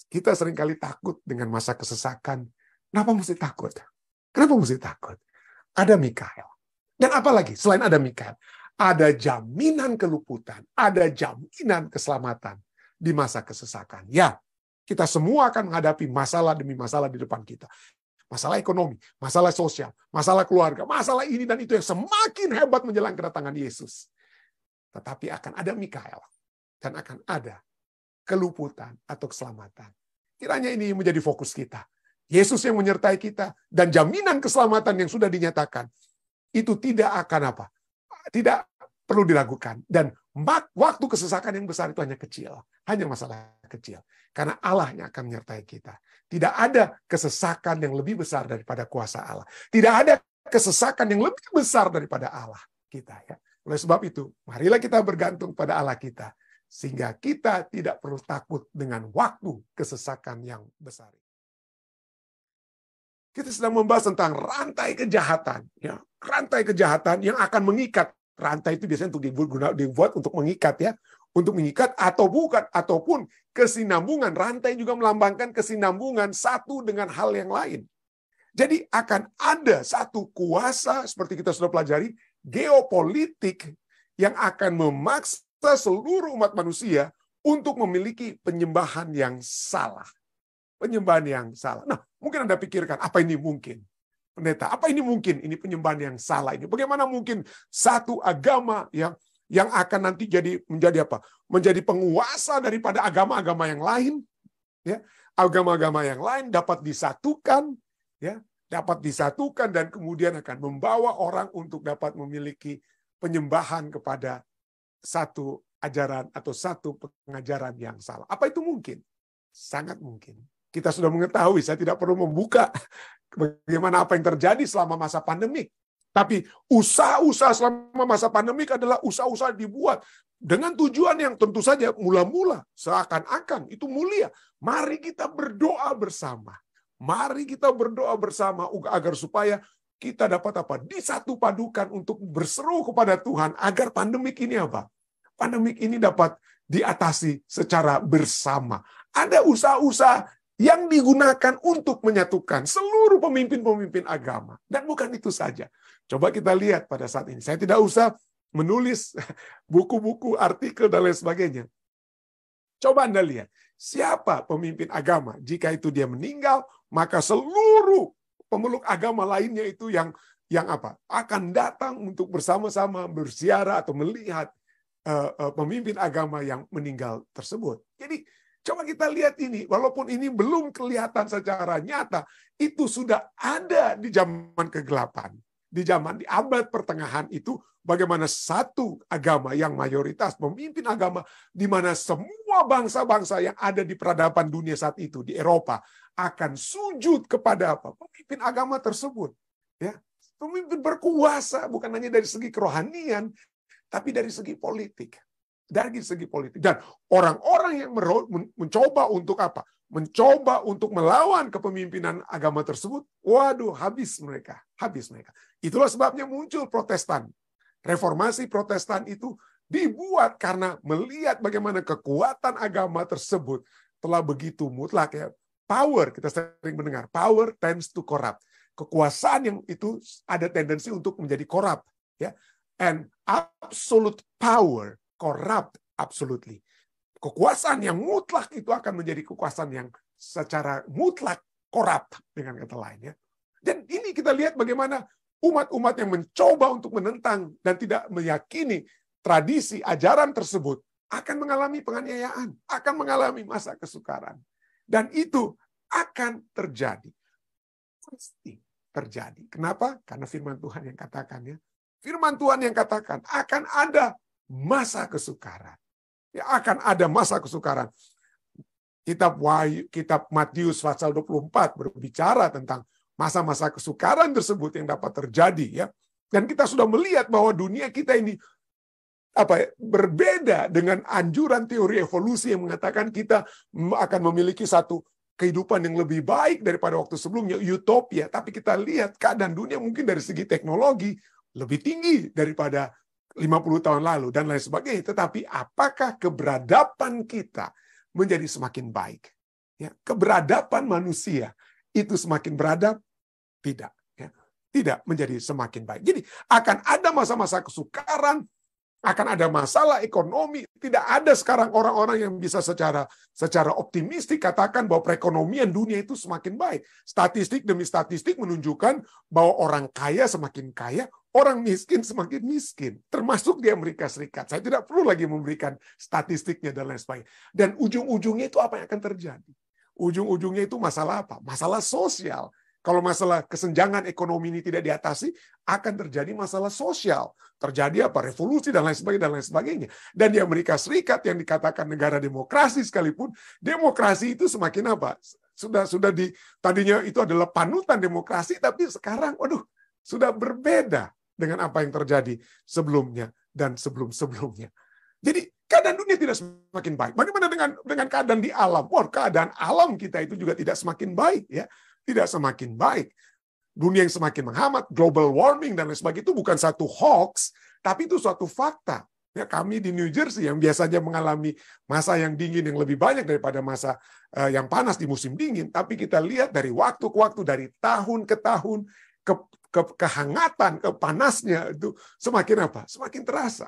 Kita seringkali takut dengan masa kesesakan. Kenapa mesti takut? Kenapa mesti takut? Ada Mikael. Dan apalagi selain ada Mikael, ada jaminan keluputan, ada jaminan keselamatan di masa kesesakan. Ya, kita semua akan menghadapi masalah demi masalah di depan kita. Masalah ekonomi, masalah sosial, masalah keluarga, masalah ini dan itu yang semakin hebat menjelang kedatangan Yesus. Tetapi akan ada Mikael dan akan ada keluputan atau keselamatan. Kiranya ini menjadi fokus kita. Yesus yang menyertai kita dan jaminan keselamatan yang sudah dinyatakan itu tidak akan apa? Tidak perlu diragukan. Dan waktu kesesakan yang besar itu hanya kecil. Hanya masalah kecil. Karena Allah yang akan menyertai kita. Tidak ada kesesakan yang lebih besar daripada kuasa Allah. Tidak ada kesesakan yang lebih besar daripada Allah kita. Ya. Oleh sebab itu, marilah kita bergantung pada Allah kita. Sehingga kita tidak perlu takut dengan waktu kesesakan yang besar. Kita sedang membahas tentang rantai kejahatan. Ya. Rantai kejahatan yang akan mengikat. Rantai itu biasanya untuk dibuat untuk mengikat, ya, untuk mengikat atau bukan, ataupun kesinambungan. Rantai juga melambangkan kesinambungan satu dengan hal yang lain. Jadi akan ada satu kuasa seperti kita sudah pelajari, geopolitik yang akan memaksa seluruh umat manusia untuk memiliki penyembahan yang salah. Penyembahan yang salah. Nah, mungkin Anda pikirkan, apa ini mungkin? Pendeta, apa ini mungkin? Ini penyembahan yang salah ini. Bagaimana mungkin satu agama yang akan nanti menjadi apa? Menjadi penguasa daripada agama-agama yang lain, ya. Agama-agama yang lain dapat disatukan, ya, dapat disatukan dan kemudian akan membawa orang untuk dapat memiliki penyembahan kepada satu ajaran atau satu pengajaran yang salah. Apa itu mungkin? Sangat mungkin. Kita sudah mengetahui, saya tidak perlu membuka bagaimana apa yang terjadi selama masa pandemik. Tapi usaha-usaha selama masa pandemik adalah usaha-usaha dibuat dengan tujuan yang tentu saja mula-mula seakan-akan itu mulia. Mari kita berdoa bersama. Mari kita berdoa bersama agar supaya kita dapat apa? Disatu padukan untuk berseru kepada Tuhan agar pandemik ini apa? Pandemik ini dapat diatasi secara bersama. Ada usaha-usaha yang digunakan untuk menyatukan seluruh pemimpin-pemimpin agama. Dan bukan itu saja. Coba kita lihat pada saat ini. Saya tidak usah menulis buku-buku, artikel, dan lain sebagainya. Coba Anda lihat. Siapa pemimpin agama? Jika itu dia meninggal, maka seluruh pemeluk agama lainnya itu yang apa? Akan datang untuk bersama-sama bersiara atau melihat pemimpin agama yang meninggal tersebut. Jadi, coba kita lihat ini, walaupun ini belum kelihatan secara nyata, itu sudah ada di zaman kegelapan. Di abad pertengahan itu, bagaimana satu agama yang mayoritas, pemimpin agama, di mana semua bangsa-bangsa yang ada di peradaban dunia saat itu, di Eropa, akan sujud kepada apa? Pemimpin agama tersebut. Ya, pemimpin berkuasa, bukan hanya dari segi kerohanian, tapi dari segi politik. Dari segi politik. Dan orang-orang yang mencoba untuk apa? Mencoba untuk melawan kepemimpinan agama tersebut, waduh, habis mereka. Habis mereka. Itulah sebabnya muncul Protestan. Reformasi Protestan itu dibuat karena melihat bagaimana kekuatan agama tersebut telah begitu mutlak, ya. Power, kita sering mendengar, power tends to corrupt. Kekuasaan yang itu ada tendensi untuk menjadi korup, ya. And absolute power corrupt absolutely. Kekuasaan yang mutlak itu akan menjadi kekuasaan yang secara mutlak korup, dengan kata lain, ya. Dan ini kita lihat bagaimana umat-umat yang mencoba untuk menentang dan tidak meyakini tradisi ajaran tersebut akan mengalami penganiayaan, akan mengalami masa kesukaran. Dan itu akan terjadi. Pasti terjadi. Kenapa? Karena firman Tuhan yang katakan, ya. Firman Tuhan yang katakan akan ada masa kesukaran. Ya, akan ada masa kesukaran. Kitab Matius pasal 24 berbicara tentang masa-masa kesukaran tersebut yang dapat terjadi, ya. Dan kita sudah melihat bahwa dunia kita ini berbeda dengan anjuran teori evolusi yang mengatakan kita akan memiliki satu kehidupan yang lebih baik daripada waktu sebelumnya, utopia. Tapi kita lihat keadaan dunia mungkin dari segi teknologi lebih tinggi daripada 50 tahun lalu dan lain sebagainya. Tetapi apakah keberadaban kita menjadi semakin baik? Ya, keberadaban manusia itu semakin beradab? Tidak. Ya. Tidak menjadi semakin baik. Jadi akan ada masa-masa kesukaran, akan ada masalah ekonomi. Tidak ada sekarang orang-orang yang bisa secara optimistik katakan bahwa perekonomian dunia itu semakin baik. Statistik demi statistik menunjukkan bahwa orang kaya semakin kaya, orang miskin semakin miskin. Termasuk di Amerika Serikat. Saya tidak perlu lagi memberikan statistiknya dan lain sebagainya. Dan ujung-ujungnya itu apa yang akan terjadi? Ujung-ujungnya itu masalah apa? Masalah sosial. Kalau masalah kesenjangan ekonomi ini tidak diatasi, akan terjadi masalah sosial. Terjadi apa? Revolusi dan lain sebagainya. Dan di Amerika Serikat yang dikatakan negara demokrasi sekalipun, demokrasi itu semakin apa? Tadinya itu adalah panutan demokrasi, tapi sekarang, sudah berbeda dengan apa yang terjadi sebelumnya dan sebelum-sebelumnya. Jadi keadaan dunia tidak semakin baik. Bagaimana dengan keadaan di alam? Keadaan alam kita itu juga tidak semakin baik, ya. Tidak semakin baik. Dunia yang semakin menghambat, global warming dan lain sebagainya itu bukan satu hoax, tapi itu suatu fakta. Ya, kami di New Jersey yang biasanya mengalami masa yang dingin yang lebih banyak daripada masa yang panas di musim dingin, tapi kita lihat dari waktu ke waktu, dari tahun ke tahun, kehangatan, kepanasnya itu semakin apa? Semakin terasa.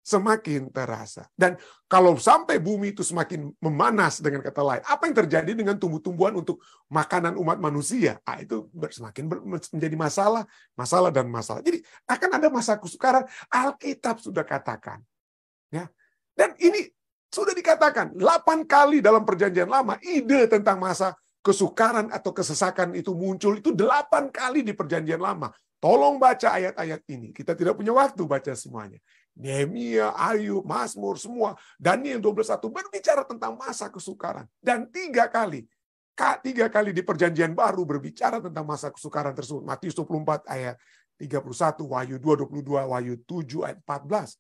Semakin terasa. Dan kalau sampai bumi itu semakin memanas dengan kata lain, apa yang terjadi dengan tumbuh-tumbuhan untuk makanan umat manusia? Itu semakin menjadi masalah. Jadi akan ada masa kesukaran. Alkitab sudah katakan. Ya. Dan ini sudah dikatakan 8 kali dalam perjanjian lama, ide tentang masa kesukaran atau kesesakan itu muncul itu 8 kali di perjanjian lama. Tolong baca ayat-ayat ini. Kita tidak punya waktu baca semuanya. Nehemia, Ayub, Mazmur, semua. Daniel 12:1 berbicara tentang masa kesukaran. Dan 3 kali di perjanjian baru berbicara tentang masa kesukaran tersebut. Matius 24 ayat 31, Wahyu 2:22, Wahyu 7 ayat 14.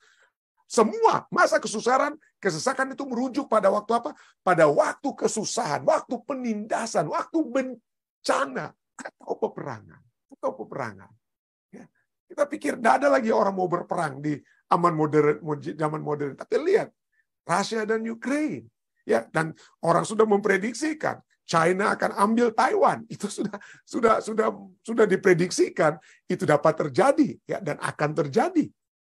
Semua masa kesesakan itu merujuk pada waktu apa? Pada waktu kesusahan, waktu penindasan, waktu bencana, atau peperangan. Ya. Kita pikir tidak ada lagi orang mau berperang di zaman modern. Tapi lihat, Rusia dan Ukraine. Ya, dan orang sudah memprediksikan China akan ambil Taiwan. Itu sudah diprediksikan itu dapat terjadi, ya, dan akan terjadi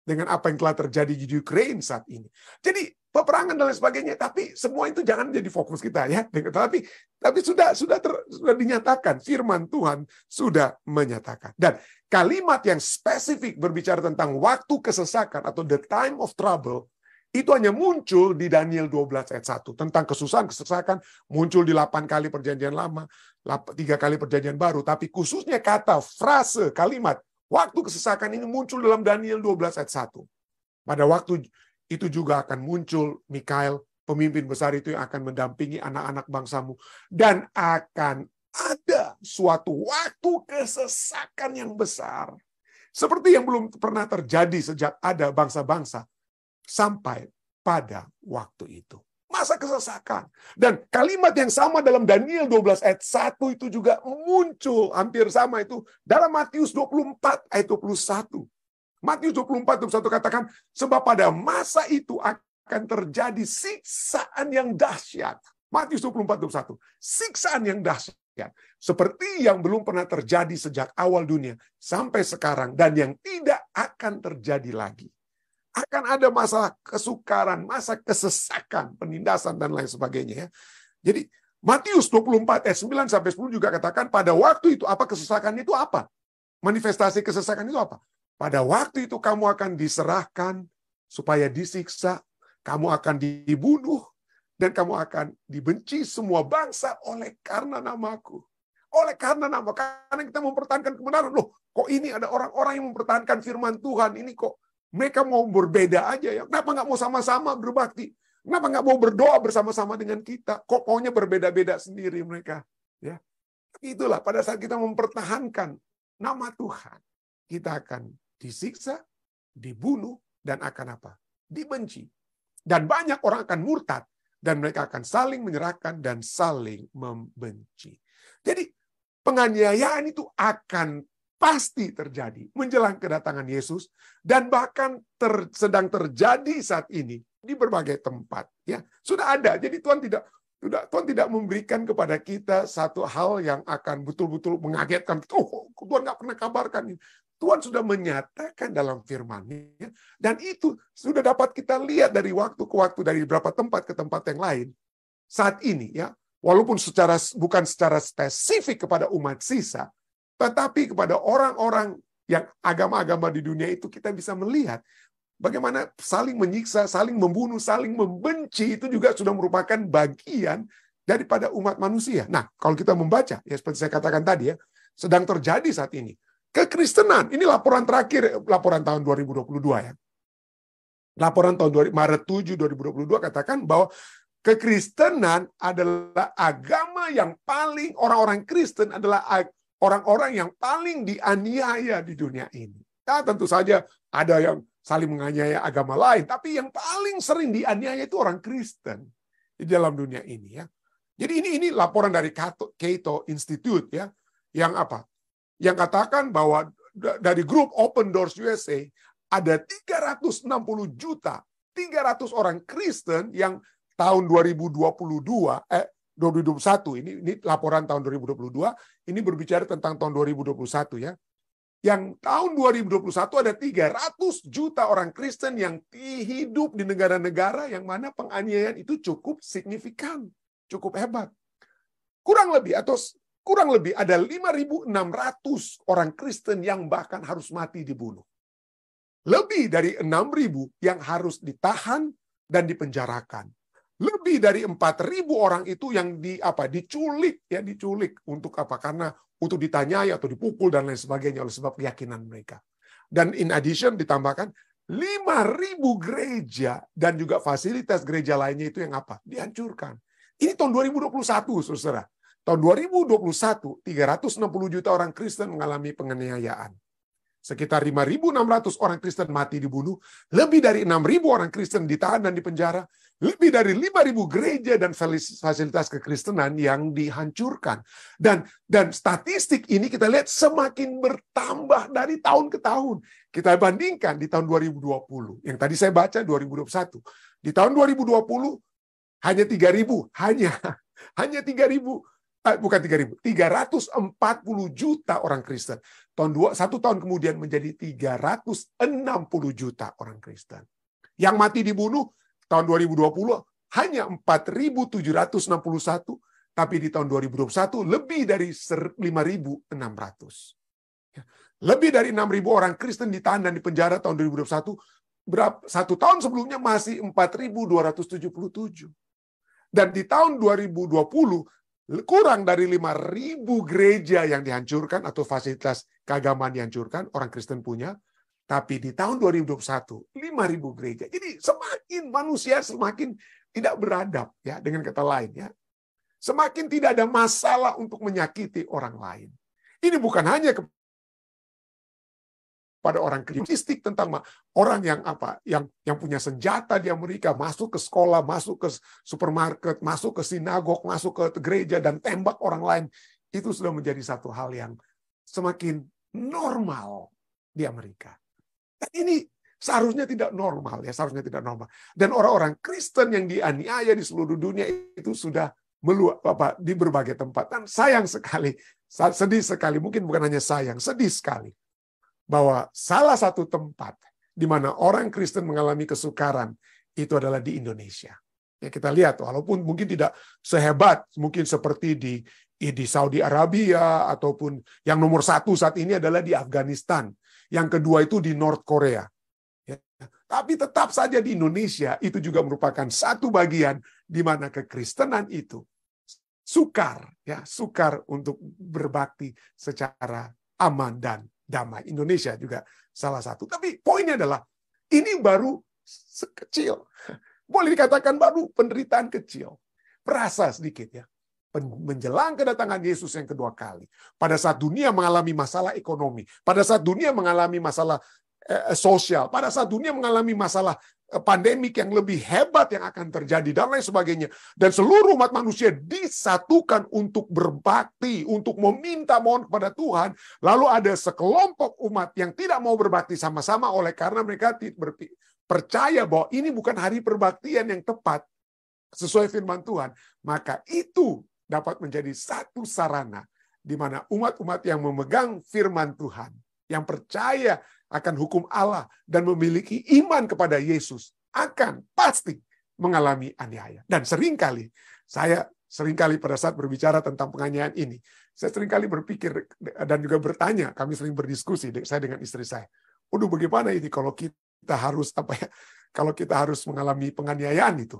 dengan apa yang telah terjadi di Ukraine saat ini. Jadi peperangan dan lain sebagainya, tapi semua itu jangan jadi fokus kita, ya. Tapi sudah dinyatakan, firman Tuhan sudah menyatakan. Dan kalimat yang spesifik berbicara tentang waktu kesesakan atau the time of trouble, itu hanya muncul di Daniel 12 ayat 1. Tentang kesesakan muncul di 8 kali perjanjian lama, 3 kali perjanjian baru. Tapi khususnya kata, frase, kalimat, waktu kesesakan ini muncul dalam Daniel 12 ayat 1. Pada waktu itu juga akan muncul Mikael, pemimpin besar itu yang akan mendampingi anak-anak bangsamu. Dan akan ada suatu waktu kesesakan yang besar. Seperti yang belum pernah terjadi sejak ada bangsa-bangsa sampai pada waktu itu. Masa kesesakan. Dan kalimat yang sama dalam Daniel 12 ayat 1 itu juga muncul hampir sama itu dalam Matius 24 ayat 21. Matius 24 ayat 21 katakan, sebab pada masa itu akan terjadi siksaan yang dahsyat. Matius 24 ayat 21. Siksaan yang dahsyat. Seperti yang belum pernah terjadi sejak awal dunia sampai sekarang dan yang tidak akan terjadi lagi. Akan ada masalah kesukaran, masa kesesakan, penindasan dan lain sebagainya, ya. Jadi Matius 24 ayat 9 sampai 10 juga katakan pada waktu itu apa kesesakan itu apa? Manifestasi kesesakan itu apa? Pada waktu itu kamu akan diserahkan supaya disiksa, kamu akan dibunuh, dan kamu akan dibenci semua bangsa oleh karena namaku. Oleh karena karena kita mempertahankan kebenaran. Loh, kok ini ada orang-orang yang mempertahankan firman Tuhan, ini kok mereka mau berbeda aja ya? Kenapa nggak mau sama-sama berbakti? Kenapa nggak mau berdoa bersama-sama dengan kita? Kok maunya berbeda-beda sendiri mereka? Ya, tapi itulah pada saat kita mempertahankan nama Tuhan, kita akan disiksa, dibunuh, dan akan apa? Dibenci. Dan banyak orang akan murtad, dan mereka akan saling menyerahkan dan saling membenci. Jadi penganiayaan itu akan pasti terjadi menjelang kedatangan Yesus dan bahkan sedang terjadi saat ini di berbagai tempat. Ya, sudah ada. Jadi Tuhan Tuhan tidak memberikan kepada kita satu hal yang akan betul-betul mengagetkan. Oh, Tuhan nggak pernah kabarkan ini. Tuhan sudah menyatakan dalam firman-Nya, dan itu sudah dapat kita lihat dari waktu ke waktu, dari beberapa tempat ke tempat yang lain. Saat ini, ya, walaupun bukan secara spesifik kepada umat sisa, tetapi kepada orang-orang yang agama-agama di dunia itu, kita bisa melihat bagaimana saling menyiksa, saling membunuh, saling membenci, itu juga sudah merupakan bagian daripada umat manusia. Nah, kalau kita membaca, ya seperti saya katakan tadi, ya, sedang terjadi saat ini. Kekristenan, ini laporan terakhir, laporan tahun 2022 ya. Laporan tahun Maret 7 2022 katakan bahwa kekristenan adalah agama yang paling, orang-orang Kristen adalah orang-orang yang paling dianiaya di dunia ini. Nah, tentu saja ada yang saling menganiaya agama lain, tapi yang paling sering dianiaya itu orang Kristen di dalam dunia ini ya. Jadi ini laporan dari Cato Institute ya, yang apa? Yang katakan bahwa dari grup Open Doors USA ada 360 juta 300 orang Kristen yang tahun 2021 ini laporan tahun 2022, ini berbicara tentang tahun 2021 ya. Yang tahun 2021 ada 300 juta orang Kristen yang hidup di negara-negara yang mana penganiayaan itu cukup signifikan, cukup hebat. Kurang lebih ada 5.600 orang Kristen yang bahkan harus mati dibunuh. Lebih dari 6.000 yang harus ditahan dan dipenjarakan. Lebih dari 4.000 orang itu yang diculik untuk apa? Karena untuk ditanyai atau dipukul dan lain sebagainya oleh sebab keyakinan mereka. Dan in addition ditambahkan 5.000 gereja dan juga fasilitas gereja lainnya itu yang apa? Dihancurkan. Ini tahun 2021, saudara. Tahun 2021, 360 juta orang Kristen mengalami penganiayaan. Sekitar 5.600 orang Kristen mati dibunuh, lebih dari 6.000 orang Kristen ditahan dan dipenjara, lebih dari 5.000 gereja dan fasilitas kekristenan yang dihancurkan. Dan statistik ini kita lihat semakin bertambah dari tahun ke tahun. Kita bandingkan di tahun 2020, yang tadi saya baca 2021. Di tahun 2020 hanya 3.000, hanya 3.000. Bukan 3.000, 340 juta orang Kristen. Satu tahun kemudian menjadi 360 juta orang Kristen. Yang mati dibunuh tahun 2020 hanya 4.761, tapi di tahun 2021 lebih dari 5.600. Lebih dari 6.000 orang Kristen ditahan dan dipenjara tahun 2021. Satu tahun sebelumnya masih 4.277. Dan di tahun 2020 kurang dari 5.000 gereja yang dihancurkan atau fasilitas keagamaan dihancurkan, orang Kristen punya. Tapi di tahun 2021, 5.000 gereja. Jadi semakin manusia semakin tidak beradab ya, dengan kata lain ya. Semakin tidak ada masalah untuk menyakiti orang lain. Ini bukan hanya pada orang kritistik tentang orang yang punya senjata di Amerika masuk ke sekolah, masuk ke supermarket, masuk ke sinagog, masuk ke gereja dan tembak orang lain, itu sudah menjadi satu hal yang semakin normal di Amerika. Dan ini seharusnya tidak normal ya, seharusnya tidak normal. Dan orang-orang Kristen yang dianiaya di seluruh dunia itu sudah di berbagai tempat. Dan sayang sekali, sedih sekali, mungkin bukan hanya sayang, sedih sekali bahwa salah satu tempat di mana orang Kristen mengalami kesukaran itu adalah di Indonesia. Ya, kita lihat, walaupun mungkin tidak sehebat mungkin seperti di Saudi Arabia, ataupun yang nomor satu saat ini adalah di Afghanistan. Yang kedua itu di North Korea. Ya, tapi tetap saja di Indonesia itu juga merupakan satu bagian di mana kekristenan itu sukar untuk berbakti secara aman dan damai. Indonesia juga salah satu. Tapi poinnya adalah, ini baru sekecil. Boleh dikatakan baru penderitaan kecil. Perasa sedikit ya. Menjelang kedatangan Yesus yang kedua kali. Pada saat dunia mengalami masalah ekonomi. Pada saat dunia mengalami masalah sosial. Pada saat dunia mengalami masalah pandemik yang lebih hebat yang akan terjadi dan lain sebagainya. Dan seluruh umat manusia disatukan untuk berbakti, untuk meminta mohon kepada Tuhan. Lalu ada sekelompok umat yang tidak mau berbakti sama-sama karena mereka percaya bahwa ini bukan hari perbaktian yang tepat. sesuai firman Tuhan, maka itu dapat menjadi satu sarana di mana umat-umat yang memegang firman Tuhan, yang percaya akan hukum Allah dan memiliki iman kepada Yesus, akan pasti mengalami aniaya. Dan seringkali pada saat berbicara tentang penganiayaan ini, saya seringkali berpikir dan juga bertanya, kami sering berdiskusi saya dengan istri saya. Waduh, bagaimana ini kalau kita harus kalau kita harus mengalami penganiayaan itu?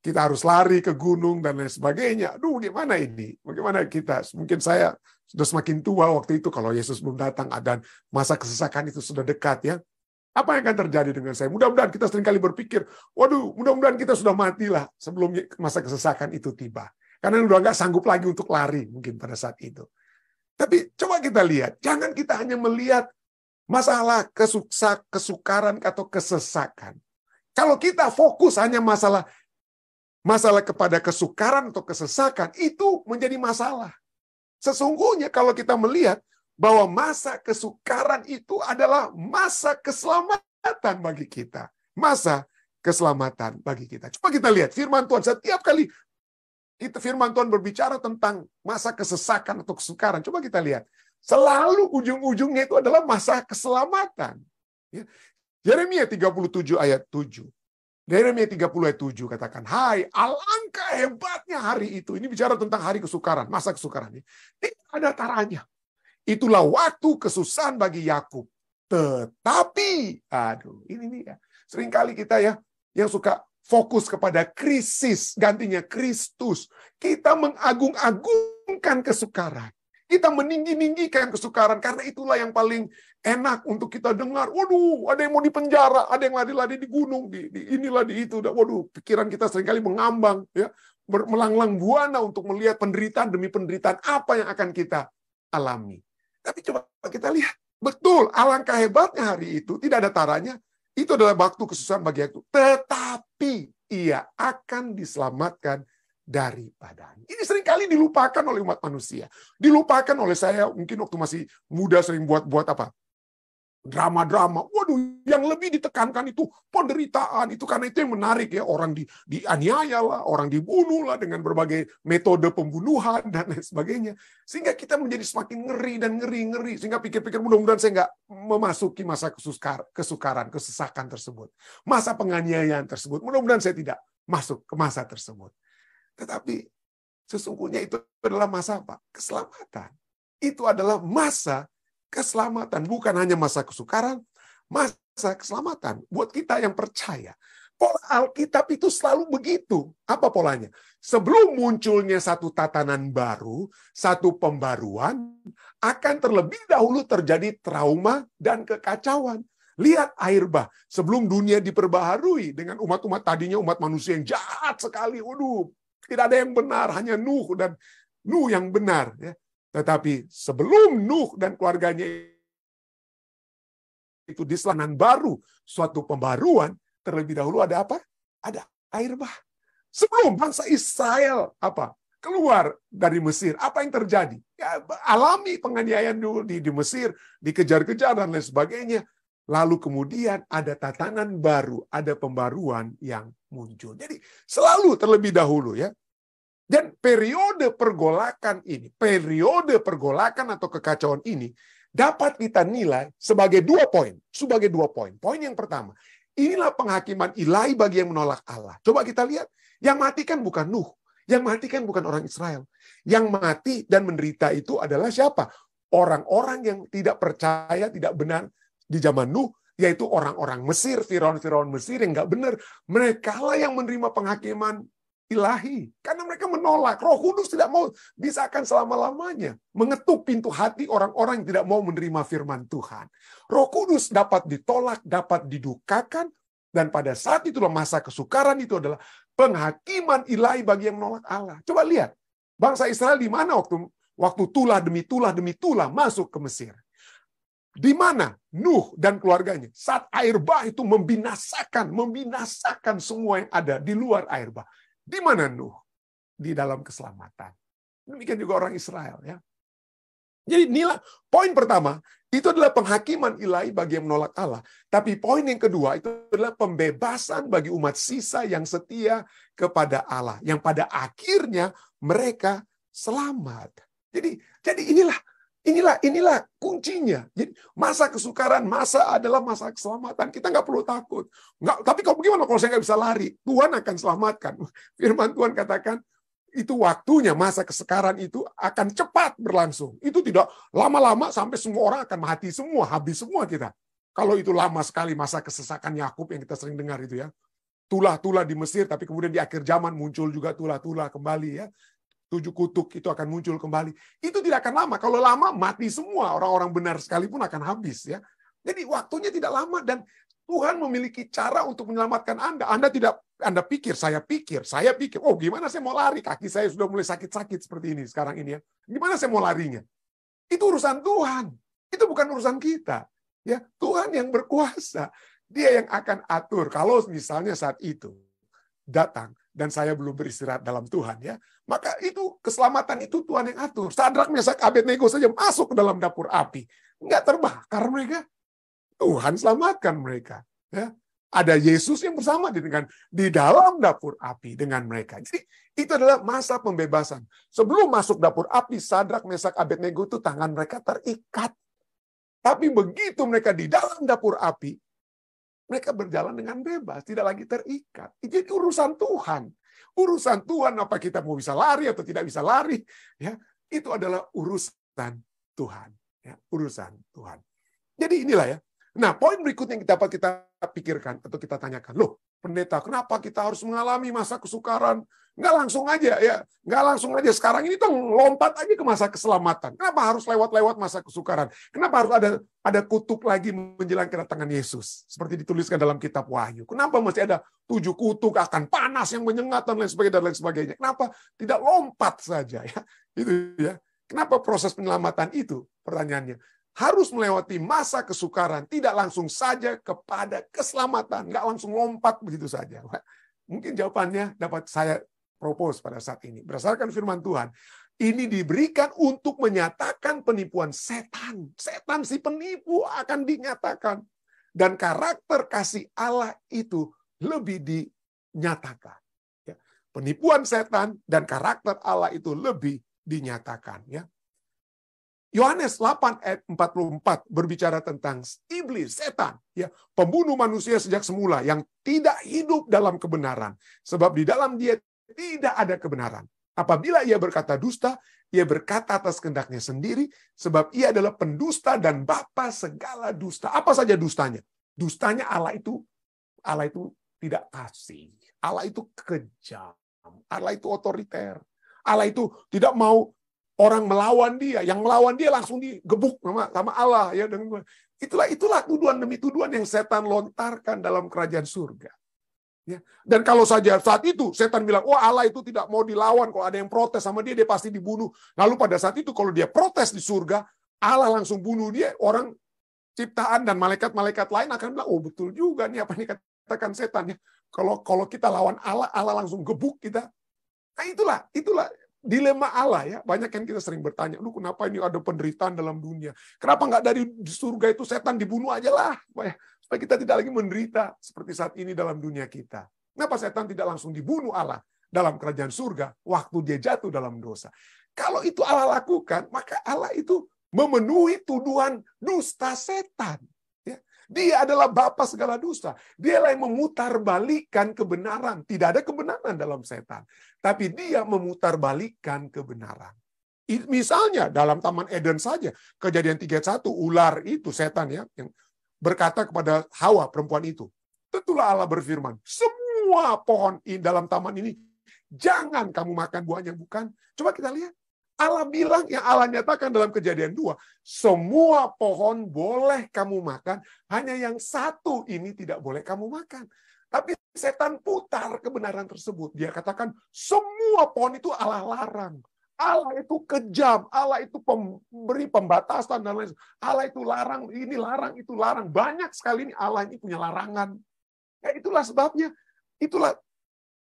Kita harus lari ke gunung dan lain sebagainya. Aduh, gimana ini? Bagaimana kita? Mungkin saya sudah semakin tua waktu itu kalau Yesus belum datang dan masa kesesakan itu sudah dekat ya. Apa yang akan terjadi dengan saya? Mudah-mudahan kita seringkali berpikir, waduh, mudah-mudahan kita sudah matilah sebelum masa kesesakan itu tiba. Karena udah nggak sanggup lagi untuk lari mungkin pada saat itu. Tapi coba kita lihat, jangan kita hanya melihat masalah kesukaran atau kesesakan. Kalau kita fokus hanya masalah kepada kesukaran atau kesesakan, itu menjadi masalah. Sesungguhnya kalau kita melihat bahwa masa kesukaran itu adalah masa keselamatan bagi kita. Masa keselamatan bagi kita. Coba kita lihat firman Tuhan. Setiap kali firman Tuhan berbicara tentang masa kesesakan atau kesukaran, coba kita lihat. Selalu ujung-ujungnya itu adalah masa keselamatan. Yeremia 37 ayat 7. Yeremia 30 ayat 7 katakan, hai, alangkah hebatnya hari itu. Ini bicara tentang hari kesukaran, masa kesukaran ini. Tidak ada taranya. Itulah waktu kesusahan bagi Yakub. Tetapi, aduh, ini nih ya. Seringkali kita ya, yang suka fokus kepada krisis, gantinya Kristus. Kita mengagung-agungkan kesukaran. Kita meninggi-ninggikan kesukaran, karena itulah yang paling enak untuk kita dengar. Waduh, ada yang mau di penjara, ada yang lari-lari di gunung, di inilah, di itu. Waduh, pikiran kita seringkali mengambang, ya, melanglang buana untuk melihat penderitaan demi penderitaan apa yang akan kita alami. Tapi coba kita lihat, betul, alangkah hebatnya hari itu, tidak ada taranya, itu adalah waktu kesusahan bagi aku. Tetapi ia akan diselamatkan daripadanya. Ini seringkali dilupakan oleh umat manusia. Dilupakan oleh saya, mungkin waktu masih muda sering buat apa? Drama-drama. Waduh, yang lebih ditekankan itu penderitaan. Itu karena itu yang menarik ya. Orang dianiaya lah, orang dibunuh lah dengan berbagai metode pembunuhan dan lain sebagainya. Sehingga kita menjadi semakin ngeri dan ngeri. Sehingga pikir-pikir mudah-mudahan saya nggak memasuki masa kesukaran, kesesakan tersebut. Masa penganiayaan tersebut. Mudah-mudahan saya tidak masuk ke masa tersebut. Tetapi sesungguhnya itu adalah masa apa? Keselamatan. Itu adalah masa keselamatan. Bukan hanya masa kesukaran, masa keselamatan. Buat kita yang percaya. Pola Alkitab itu selalu begitu. Apa polanya? Sebelum munculnya satu tatanan baru, satu pembaruan, akan terlebih dahulu terjadi trauma dan kekacauan. Lihat air bah. Sebelum dunia diperbaharui dengan umat-umat tadinya umat manusia yang jahat sekali. Waduh, tidak ada yang benar, hanya Nuh dan Nuh yang benar. Ya. Tetapi sebelum Nuh dan keluarganya itu diselanan baru, suatu pembaruan, terlebih dahulu ada apa? Ada air bah. Sebelum bangsa Israel keluar dari Mesir, apa yang terjadi? Ya, alami penganiayaan dulu di Mesir, dikejar-kejar dan lain sebagainya. Lalu kemudian ada tatanan baru, ada pembaruan yang muncul. Jadi selalu terlebih dahulu ya. Dan periode pergolakan atau kekacauan ini dapat kita nilai sebagai 2 poin. Sebagai 2 poin. Poin yang pertama, inilah penghakiman ilahi bagi yang menolak Allah. Coba kita lihat, yang mati kan bukan Nuh, yang mati kan bukan orang Israel. Yang mati dan menderita itu adalah siapa? Orang-orang yang tidak percaya, tidak benar di zaman Nuh, yaitu orang-orang Mesir, Firaun Mesir yang nggak benar. Mereka lah yang menerima penghakiman ilahi. Karena mereka menolak. Roh Kudus tidak mau bisahkan selama-lamanya. Mengetuk pintu hati orang-orang yang tidak mau menerima firman Tuhan. Roh Kudus dapat ditolak, dapat didukakan. Dan pada saat itulah masa kesukaran itu adalah penghakiman ilahi bagi yang menolak Allah. Coba lihat. Bangsa Israel di mana waktu tulah demi tulah masuk ke Mesir. Di mana Nuh dan keluarganya saat air bah itu membinasakan semua yang ada di luar air bah. Di mana Nuh? Di dalam keselamatan. Demikian juga orang Israel ya. Jadi inilah poin pertama, itu adalah penghakiman ilahi bagi yang menolak Allah. Tapi poin yang kedua itu adalah pembebasan bagi umat sisa yang setia kepada Allah. Yang pada akhirnya mereka selamat. Jadi inilah kuncinya. Jadi masa kesukaran, adalah masa keselamatan. Kita nggak perlu takut. Tapi bagaimana kalau saya nggak bisa lari? Tuhan akan selamatkan. Firman Tuhan katakan, itu waktunya, masa kesukaran itu akan cepat berlangsung. Itu tidak lama-lama sampai semua orang akan mati semua, habis semua kita. Kalau itu lama sekali masa kesesakan Yakub yang kita sering dengar itu ya. Tulah-tulah di Mesir, tapi kemudian di akhir zaman muncul juga tulah-tulah kembali ya. 7 kutuk itu akan muncul kembali. Itu tidak akan lama. Kalau lama mati semua, orang-orang benar sekalipun akan habis ya. Jadi waktunya tidak lama dan Tuhan memiliki cara untuk menyelamatkan Anda. Anda pikir, saya pikir, oh gimana saya mau lari? Kaki saya sudah mulai sakit-sakit seperti ini sekarang ini ya. Gimana saya mau larinya? Itu urusan Tuhan. Itu bukan urusan kita. Ya, Tuhan yang berkuasa. Dia yang akan atur. Kalau misalnya saat itu datang dan saya belum beristirahat dalam Tuhan ya, maka itu keselamatan itu Tuhan yang atur. Sadrak, Mesak, Abednego saja masuk ke dalam dapur api. Enggak terbakar mereka. Tuhan selamatkan mereka. Ya. Ada Yesus yang bersama di dalam dapur api dengan mereka. Jadi itu adalah masa pembebasan. Sebelum masuk dapur api, Sadrak, Mesak, Abednego itu tangan mereka terikat. Tapi begitu mereka di dalam dapur api, mereka berjalan dengan bebas, tidak lagi terikat. Jadi urusan Tuhan. Urusan Tuhan apa kita mau bisa lari atau tidak bisa lari, ya, itu adalah urusan Tuhan. Ya, urusan Tuhan. Jadi inilah ya. Nah, poin berikutnya yang dapat kita pikirkan atau kita tanyakan, loh, pendeta, kenapa kita harus mengalami masa kesukaran? Nggak langsung aja ya, nggak langsung aja sekarang ini tuh lompat aja ke masa keselamatan. Kenapa harus lewat masa kesukaran? Kenapa harus ada kutuk lagi menjelang kedatangan Yesus? Seperti dituliskan dalam kitab Wahyu. Kenapa masih ada 7 kutuk akan panas yang menyengat dan lain sebagainya? Kenapa tidak lompat saja ya? Itu ya. Kenapa proses penyelamatan itu? Pertanyaannya. Harus melewati masa kesukaran, tidak langsung saja kepada keselamatan, nggak langsung lompat begitu saja. Mungkin jawabannya dapat saya propose pada saat ini. Berdasarkan firman Tuhan, ini diberikan untuk menyatakan penipuan setan. Setan si penipu akan dinyatakan. Dan karakter kasih Allah itu lebih dinyatakan. Penipuan setan dan karakter Allah itu lebih dinyatakan. Ya. Yohanes 8 ayat 44 berbicara tentang iblis, setan, ya, pembunuh manusia sejak semula yang tidak hidup dalam kebenaran, sebab di dalam dia tidak ada kebenaran. Apabila ia berkata dusta, ia berkata atas kehendaknya sendiri, sebab ia adalah pendusta dan bapa segala dusta. Apa saja dustanya? Dustanya Allah itu tidak kasih. Allah itu kejam. Allah itu otoriter. Allah itu tidak mau orang melawan dia, yang melawan dia langsung digebuk sama Allah ya. Itulah tuduhan demi tuduhan yang setan lontarkan dalam kerajaan surga. Ya. Dan kalau saja saat itu setan bilang, "Oh, Allah itu tidak mau dilawan, kalau ada yang protes sama dia pasti dibunuh." Lalu pada saat itu kalau dia protes di surga, Allah langsung bunuh dia, orang ciptaan dan malaikat-malaikat lain akan bilang, "Oh, betul juga nih apa yang dikatakan setan ya. Kalau kita lawan Allah, Allah langsung gebuk kita." Nah, itulah dilema Allah ya. Banyak yang kita sering bertanya, lu kenapa ini ada penderitaan dalam dunia? Kenapa nggak dari surga itu setan dibunuh aja lah? Supaya kita tidak lagi menderita seperti saat ini dalam dunia kita. Kenapa setan tidak langsung dibunuh Allah dalam kerajaan surga waktu dia jatuh dalam dosa? Kalau itu Allah lakukan, maka Allah itu memenuhi tuduhan dusta setan. Dia adalah bapa segala dusta. Dialah yang memutarbalikkan kebenaran. Tidak ada kebenaran dalam setan. Tapi dia memutarbalikkan kebenaran. Misalnya dalam Taman Eden saja. Kejadian 3:1, ular itu setan ya, yang berkata kepada Hawa, perempuan itu. Tentulah Allah berfirman, semua pohon dalam taman ini, jangan kamu makan buahnya, bukan? Coba kita lihat. Allah bilang, yang Allah nyatakan dalam Kejadian 2, semua pohon boleh kamu makan, hanya yang satu ini tidak boleh kamu makan. Tapi setan putar kebenaran tersebut. Dia katakan, semua pohon itu Allah larang. Allah itu kejam, Allah itu pemberi pembatasan, dan lain. Allah itu larang, ini larang, itu larang. Banyak sekali ini Allah ini punya larangan. Ya, itulah sebabnya, itulah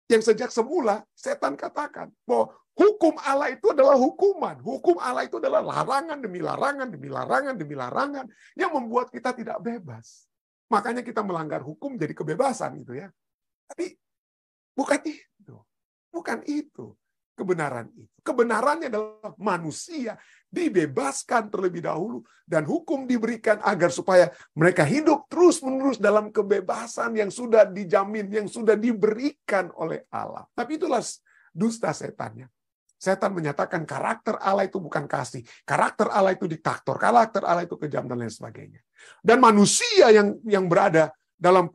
yang sejak semula setan katakan, bahwa Hukum Allah itu adalah hukuman. Hukum Allah itu adalah larangan demi larangan, demi larangan, demi larangan yang membuat kita tidak bebas. Makanya kita melanggar hukum jadi kebebasan gitu ya. Tapi bukan itu. Bukan itu kebenaran itu. Kebenarannya adalah manusia dibebaskan terlebih dahulu dan hukum diberikan agar supaya mereka hidup terus-menerus dalam kebebasan yang sudah dijamin, yang sudah diberikan oleh Allah. Tapi itulah dusta setannya. Setan menyatakan karakter Allah itu bukan kasih. Karakter Allah itu diktator. Karakter Allah itu kejam dan lain sebagainya. Dan manusia yang berada dalam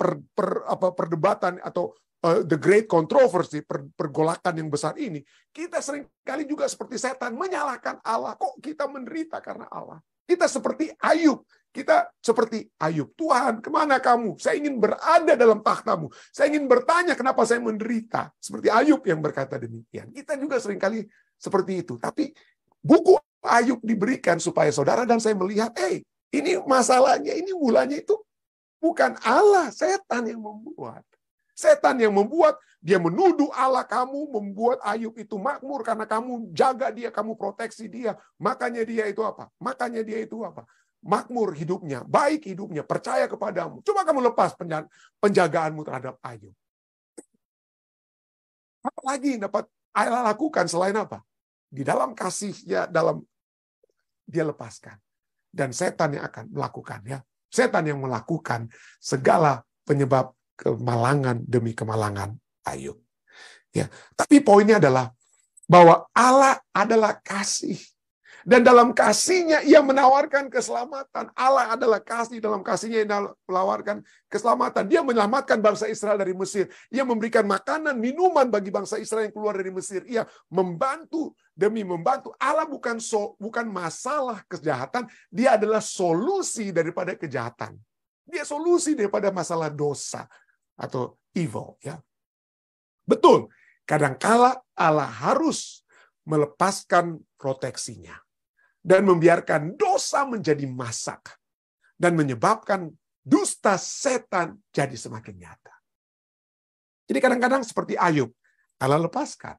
perdebatan atau the great controversy, pergolakan yang besar ini, kita seringkali juga seperti setan menyalahkan Allah. Kok kita menderita karena Allah? Kita seperti Ayub. Kita seperti Ayub. Tuhan, kemana kamu? Saya ingin berada dalam takhtamu. Saya ingin bertanya kenapa saya menderita. Seperti Ayub yang berkata demikian. Kita juga seringkali seperti itu. Tapi buku Ayub diberikan supaya saudara dan saya melihat, ini masalahnya, ini mulanya itu bukan Allah, setan yang membuat. Setan yang membuat, dia menuduh Allah, kamu membuat Ayub itu makmur karena kamu jaga dia, kamu proteksi dia. Makanya dia itu apa? Makanya dia itu apa? Makmur hidupnya, baik hidupnya, percaya kepadamu. Coba kamu lepas penjagaanmu terhadap Ayub. Apa lagi yang dapat Allah lakukan selain apa? Di dalam kasihnya, dia lepaskan. Dan setan yang akan melakukan, ya. Setan yang melakukan segala penyebab kemalangan demi kemalangan Ayub. Ya, tapi poinnya adalah bahwa Allah adalah kasih. Dan dalam kasihnya ia menawarkan keselamatan. Allah adalah kasih, dalam kasihnya ia menawarkan keselamatan. Dia menyelamatkan bangsa Israel dari Mesir. Ia memberikan makanan, minuman bagi bangsa Israel yang keluar dari Mesir. Ia membantu demi membantu. Allah bukan masalah kejahatan, dia adalah solusi daripada kejahatan. Dia solusi daripada masalah dosa atau evil, ya. Betul, kadangkala Allah harus melepaskan proteksinya dan membiarkan dosa menjadi masak dan menyebabkan dusta setan jadi semakin nyata. Jadi kadang-kadang seperti Ayub, Allah lepaskan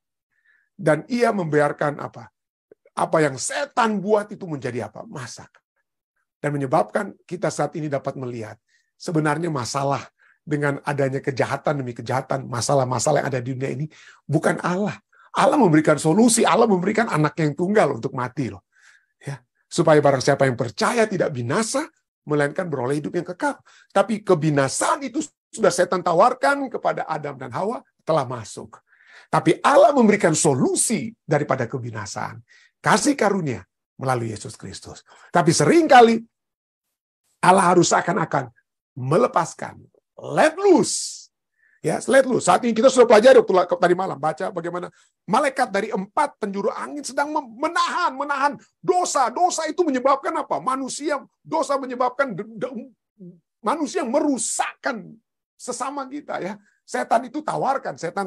dan ia membiarkan apa yang setan buat itu menjadi apa? Masak. Dan menyebabkan kita saat ini dapat melihat sebenarnya masalah dengan adanya kejahatan demi kejahatan, masalah-masalah yang ada di dunia ini bukan Allah. Allah memberikan solusi, Allah memberikan anak yang tunggal untuk mati loh. Ya, supaya barang siapa yang percaya tidak binasa, melainkan beroleh hidup yang kekal. Tapi kebinasaan itu sudah setan tawarkan kepada Adam dan Hawa telah masuk. Tapi Allah memberikan solusi daripada kebinasaan. Kasih karunia melalui Yesus Kristus. Tapi seringkali Allah harus seakan-akan melepaskan. Let loose. Ya, let loose. Saat ini kita sudah pelajari waktu tadi malam. Baca bagaimana malaikat dari 4 penjuru angin sedang menahan dosa. Dosa itu menyebabkan apa? Dosa menyebabkan manusia merusakkan sesama kita, ya. Setan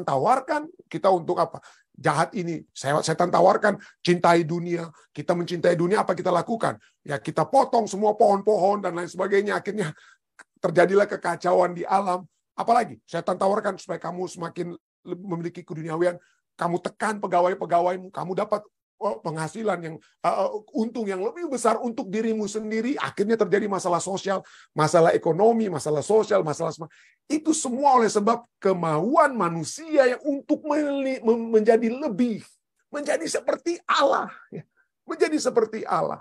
tawarkan kita untuk apa? Jahat ini. Setan tawarkan cintai dunia. Kita mencintai dunia, apa kita lakukan? Ya, kita potong semua pohon-pohon dan lain sebagainya. Akhirnya terjadilah kekacauan di alam. Apalagi setan tawarkan supaya kamu semakin memiliki keduniawian, kamu tekan pegawai-pegawaimu, kamu dapat penghasilan yang untung yang lebih besar untuk dirimu sendiri. Akhirnya terjadi masalah sosial, masalah ekonomi, masalah sosial, itu semua oleh sebab kemauan manusia yang untuk menjadi lebih, menjadi seperti Allah, menjadi seperti Allah.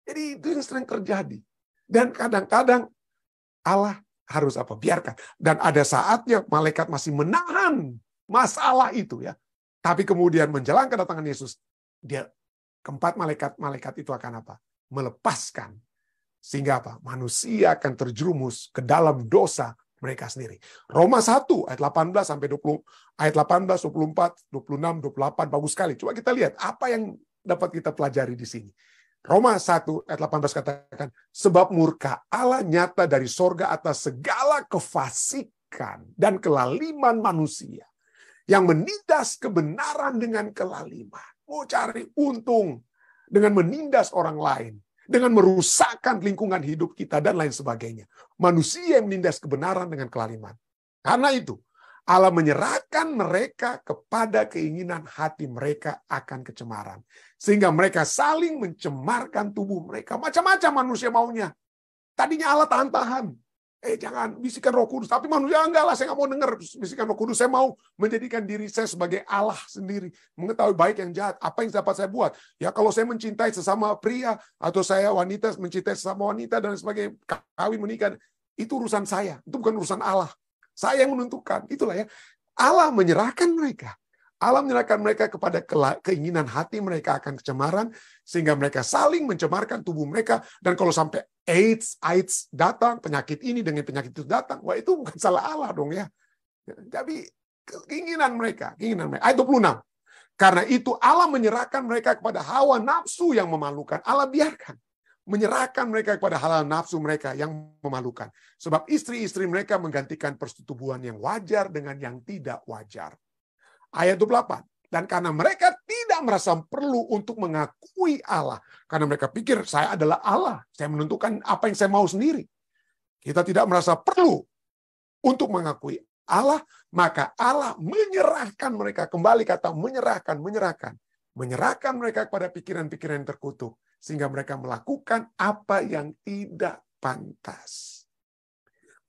Jadi itu yang sering terjadi. Dan kadang-kadang Allah harus apa? Biarkan. Dan ada saatnya malaikat masih menahan masalah itu, ya. Tapi kemudian menjelang kedatangan Yesus, keempat malaikat itu akan apa? Melepaskan. Sehingga apa? Manusia akan terjerumus ke dalam dosa mereka sendiri. Roma 1 ayat 18 sampai 20, ayat 18, 24, 26, 28 bagus sekali. Coba kita lihat apa yang dapat kita pelajari di sini. Roma 1 ayat 18 katakan, sebab murka Allah nyata dari sorga atas segala kefasikan dan kelaliman manusia yang menindas kebenaran dengan kelaliman. Mau cari untung dengan menindas orang lain, dengan merusakkan lingkungan hidup kita dan lain sebagainya. Manusia yang menindas kebenaran dengan kelaliman. Karena itu, Allah menyerahkan mereka kepada keinginan hati mereka akan kecemaran. Sehingga mereka saling mencemarkan tubuh mereka. Macam-macam manusia maunya. Tadinya Allah tahan-tahan. Jangan bisikan Roh Kudus. Tapi manusia enggak lah, saya nggak mau dengar bisikan Roh Kudus. Saya mau menjadikan diri saya sebagai Allah sendiri. Mengetahui baik yang jahat. Apa yang dapat saya buat? Ya kalau saya mencintai sesama pria, atau saya wanita mencintai sesama wanita, dan sebagai kawin menikah, itu urusan saya. Itu bukan urusan Allah. Saya yang menentukan. Itulah ya. Allah menyerahkan mereka. Allah menyerahkan mereka kepada keinginan hati mereka akan kecemaran, sehingga mereka saling mencemarkan tubuh mereka. Dan kalau sampai AIDS datang, penyakit ini dengan penyakit itu datang, wah itu bukan salah Allah dong ya. Tapi keinginan mereka. Ayat 26. Karena itu Allah menyerahkan mereka kepada hawa nafsu yang memalukan. Allah biarkan. Menyerahkan mereka kepada hawa nafsu mereka yang memalukan. Sebab istri-istri mereka menggantikan persetubuhan yang wajar dengan yang tidak wajar. Ayat 28. Dan karena mereka tidak merasa perlu untuk mengakui Allah. Karena mereka pikir saya adalah Allah. Saya menentukan apa yang saya mau sendiri. Kita tidak merasa perlu untuk mengakui Allah. Maka Allah menyerahkan mereka. Kembali kata menyerahkan. Menyerahkan mereka kepada pikiran-pikiran yang terkutuk. Sehingga mereka melakukan apa yang tidak pantas.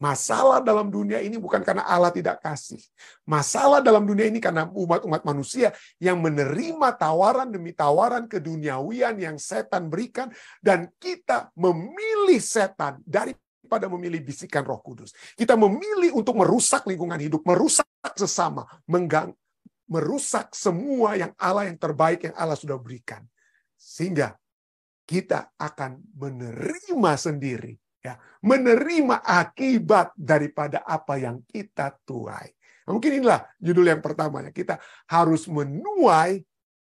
Masalah dalam dunia ini bukan karena Allah tidak kasih. Masalah dalam dunia ini karena umat-umat manusia yang menerima tawaran demi tawaran keduniawian yang setan berikan. Dan kita memilih setan daripada memilih bisikan Roh Kudus. Kita memilih untuk merusak lingkungan hidup, merusak sesama, merusak semua yang Allah yang terbaik yang Allah sudah berikan. Sehingga kita akan menerima sendiri. Ya, menerima akibat daripada apa yang kita tuai. Nah, mungkin inilah judul yang pertamanya. Kita harus menuai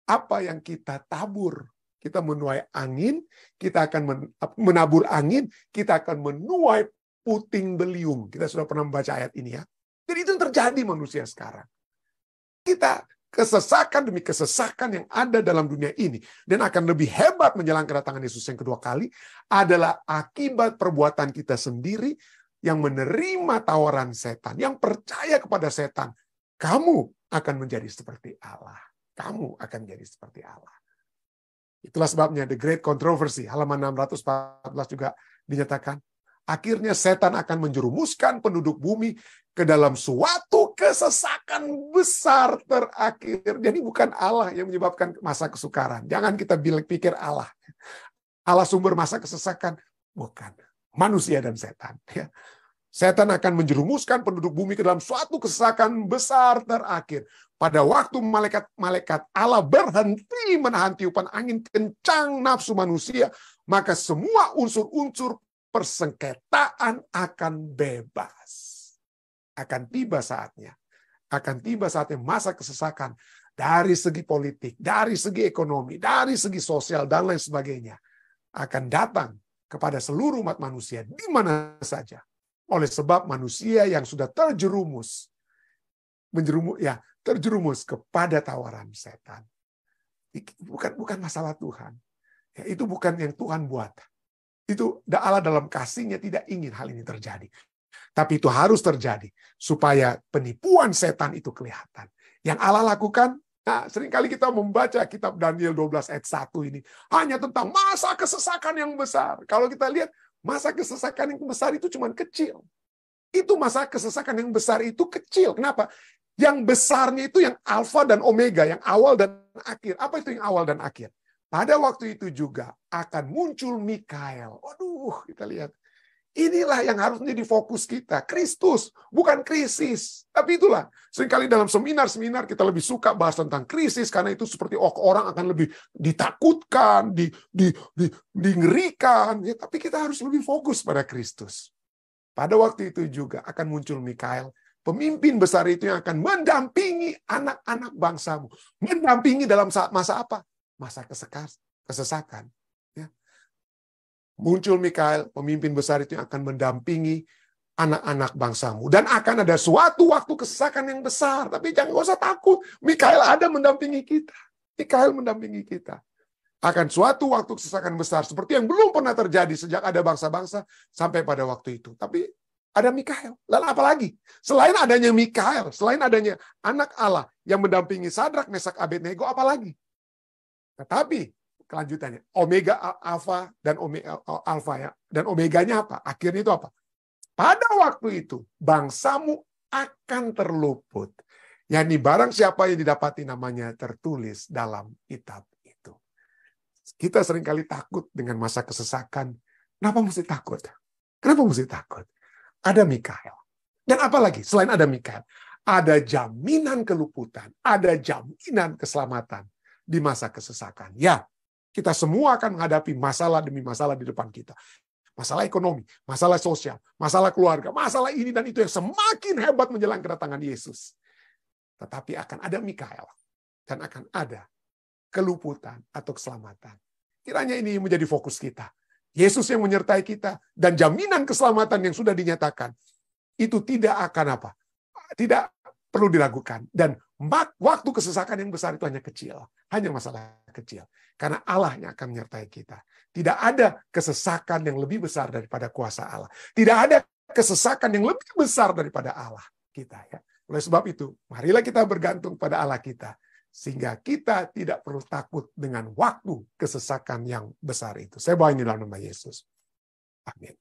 apa yang kita tabur. Kita menuai angin, kita akan menabur angin, kita akan menuai puting beliung. Kita sudah pernah membaca ayat ini ya. Jadi itu yang terjadi manusia sekarang. Kita kesesakan demi kesesakan yang ada dalam dunia ini, dan akan lebih hebat menjelang kedatangan Yesus yang kedua kali, adalah akibat perbuatan kita sendiri yang menerima tawaran setan, yang percaya kepada setan. Kamu akan menjadi seperti Allah. Kamu akan menjadi seperti Allah. Itulah sebabnya The Great Controversy, halaman 614 juga dinyatakan, akhirnya setan akan menjerumuskan penduduk bumi ke dalam suatu kesesakan besar terakhir. Jadi bukan Allah yang menyebabkan masa kesukaran. Jangan kita pikir Allah. Allah sumber masa kesesakan. Bukan. Manusia dan setan. Setan akan menjerumuskan penduduk bumi ke dalam suatu kesesakan besar terakhir. Pada waktu malaikat Allah berhenti menahan tiupan angin kencang nafsu manusia, maka semua unsur-unsur persengketaan akan bebas. Akan tiba saatnya masa kesesakan dari segi politik, dari segi ekonomi, dari segi sosial, dan lain sebagainya. Akan datang kepada seluruh umat manusia di mana saja. Oleh sebab manusia yang sudah terjerumus kepada tawaran setan. Bukan masalah Tuhan. Ya, itu bukan yang Tuhan buat. Itu Allah dalam kasih-Nya tidak ingin hal ini terjadi. Tapi itu harus terjadi supaya penipuan setan itu kelihatan. Yang Allah lakukan, seringkali kita membaca kitab Daniel 12 ayat 1 ini hanya tentang masa kesesakan yang besar. Kalau kita lihat masa kesesakan yang besar itu cuma kecil. Itu masa kesesakan yang besar itu kecil. Kenapa? Yang besarnya itu yang alfa dan omega, yang awal dan akhir. Apa itu yang awal dan akhir? Pada waktu itu juga akan muncul Mikael. Waduh, kita lihat. Inilah yang harus menjadi fokus kita. Kristus, bukan krisis. Tapi itulah, seringkali dalam seminar-seminar kita lebih suka bahas tentang krisis, karena itu seperti orang akan lebih ditakutkan, dingerikan. Ya, tapi kita harus lebih fokus pada Kristus. Pada waktu itu juga akan muncul Mikael, pemimpin besar itu yang akan mendampingi anak-anak bangsamu. Mendampingi dalam masa apa? Masa kesesakan. Ya. Muncul Mikael, pemimpin besar itu yang akan mendampingi anak-anak bangsamu. Dan akan ada suatu waktu kesesakan yang besar. Tapi jangan usah takut. Mikael ada mendampingi kita. Mikael mendampingi kita. Akan suatu waktu kesesakan besar. Seperti yang belum pernah terjadi sejak ada bangsa-bangsa sampai pada waktu itu. Tapi Ada Mikael. Lalu apa lagi? Selain adanya Mikael, selain adanya anak Allah yang mendampingi Sadrak, Mesak, Abednego, apa lagi? Tetapi kelanjutannya, Omega, Alpha, dan Omega, Alpha ya, dan Omeganya apa? Akhirnya itu apa? Pada waktu itu, bangsamu akan terluput. Yani barang siapa yang didapati namanya tertulis dalam kitab itu. Kita seringkali takut dengan masa kesesakan. Kenapa mesti takut? Kenapa mesti takut? Ada Mikael. Dan apa lagi? Selain ada Mikael, ada jaminan keluputan, ada jaminan keselamatan di masa kesesakan. Ya, kita semua akan menghadapi masalah demi masalah di depan kita. Masalah ekonomi, masalah sosial, masalah keluarga, masalah ini dan itu yang semakin hebat menjelang kedatangan Yesus. Tetapi akan ada Mikael dan akan ada keluputan atau keselamatan. Kiranya ini menjadi fokus kita. Yesus yang menyertai kita dan jaminan keselamatan yang sudah dinyatakan itu tidak akan apa? Tidak perlu diragukan. Dan waktu kesesakan yang besar itu hanya kecil. Hanya masalah kecil. Karena Allah yang akan menyertai kita. Tidak ada kesesakan yang lebih besar daripada kuasa Allah. Tidak ada kesesakan yang lebih besar daripada Allah kita. Ya. Oleh sebab itu, marilah kita bergantung pada Allah kita. Sehingga kita tidak perlu takut dengan waktu kesesakan yang besar itu. Saya bawa ini dalam nama Yesus. Amin.